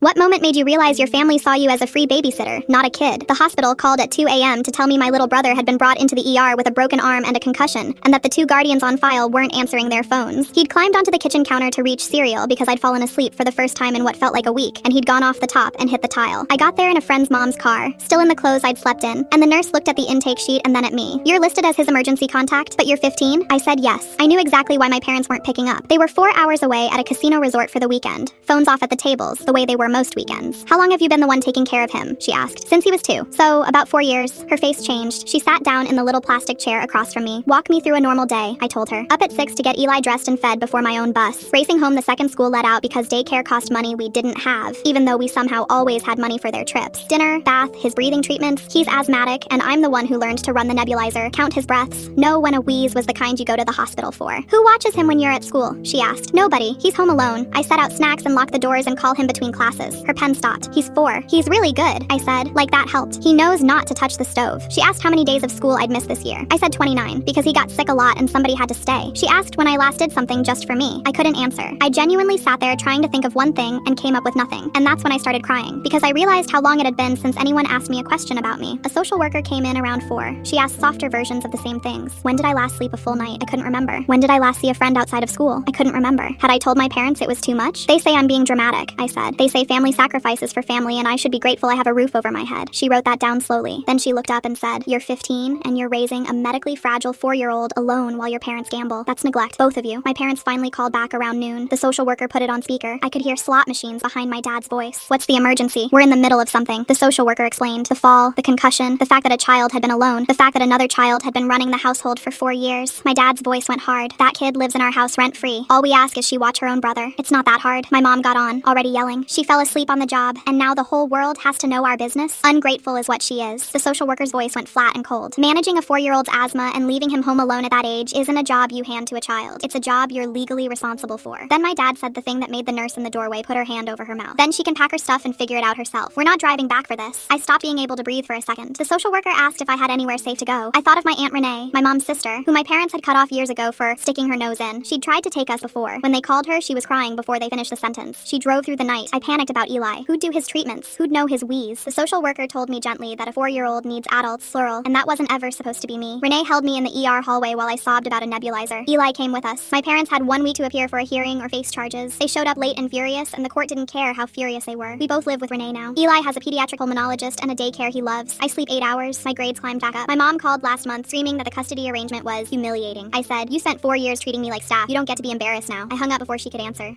What moment made you realize your family saw you as a free babysitter, not a kid? The hospital called at 2 a.m. to tell me my little brother had been brought into the ER with a broken arm and a concussion, and that the 2 guardians on file weren't answering their phones. He'd climbed onto the kitchen counter to reach cereal because I'd fallen asleep for the first time in what felt like a week, and he'd gone off the top and hit the tile. I got there in a friend's mom's car, still in the clothes I'd slept in, and the nurse looked at the intake sheet and then at me. "You're listed as his emergency contact, but you're 15? I said yes. I knew exactly why my parents weren't picking up. They were 4 hours away at a casino resort for the weekend. Phones off at the tables, the way they were most weekends. "How long have you been the one taking care of him?" she asked. "Since he was 2. So, about 4 years. Her face changed. She sat down in the little plastic chair across from me. "Walk me through a normal day," I told her. "Up at 6 to get Eli dressed and fed before my own bus. Racing home the second school let out because daycare cost money we didn't have, even though we somehow always had money for their trips. Dinner, bath, his breathing treatments. He's asthmatic, and I'm the one who learned to run the nebulizer, count his breaths, know when a wheeze was the kind you go to the hospital for." "Who watches him when you're at school?" she asked. "Nobody. He's home alone. I set out snacks and lock the doors and call him between classes." Her pen stopped. "He's 4. He's really good," I said. Like that helped. "He knows not to touch the stove." She asked how many days of school I'd missed this year. I said 29, because he got sick a lot and somebody had to stay. She asked when I last did something just for me. I couldn't answer. I genuinely sat there trying to think of one thing and came up with nothing. And that's when I started crying, because I realized how long it had been since anyone asked me a question about me. A social worker came in around 4. She asked softer versions of the same things. When did I last sleep a full night? I couldn't remember. When did I last see a friend outside of school? I couldn't remember. Had I told my parents it was too much? "They say I'm being dramatic," I said. "They say family sacrifices for family and I should be grateful I have a roof over my head." She wrote that down slowly. Then she looked up and said, "You're 15 and you're raising a medically fragile 4-year-old alone while your parents gamble. That's neglect, both of you." My parents finally called back around noon. The social worker put it on speaker. I could hear slot machines behind my dad's voice. "What's the emergency? We're in the middle of something," the social worker explained. The fall, the concussion, the fact that a child had been alone, the fact that another child had been running the household for 4 years. My dad's voice went hard. "That kid lives in our house rent-free. All we ask is she watch her own brother. It's not that hard." My mom got on, already yelling. "She fell asleep on the job, and now the whole world has to know our business? Ungrateful is what she is." The social worker's voice went flat and cold. "Managing a 4-year-old's asthma and leaving him home alone at that age isn't a job you hand to a child. It's a job you're legally responsible for." Then my dad said the thing that made the nurse in the doorway put her hand over her mouth. "Then she can pack her stuff and figure it out herself. We're not driving back for this." I stopped being able to breathe for a second. The social worker asked if I had anywhere safe to go. I thought of my Aunt Renee, my mom's sister, who my parents had cut off years ago for sticking her nose in. She'd tried to take us before. When they called her, she was crying before they finished the sentence. She drove through the night. I panicked about Eli. Who'd do his treatments? Who'd know his wheeze? The social worker told me gently that a 4-year-old needs adults, plural, and that wasn't ever supposed to be me. Renee held me in the ER hallway while I sobbed about a nebulizer. Eli came with us. My parents had 1 week to appear for a hearing or face charges. They showed up late and furious, and the court didn't care how furious they were. We both live with Renee now. Eli has a pediatric pulmonologist and a daycare he loves. I sleep 8 hours. My grades climbed back up. My mom called last month screaming that the custody arrangement was humiliating. I said, "You spent 4 years treating me like staff. You don't get to be embarrassed now." I hung up before she could answer.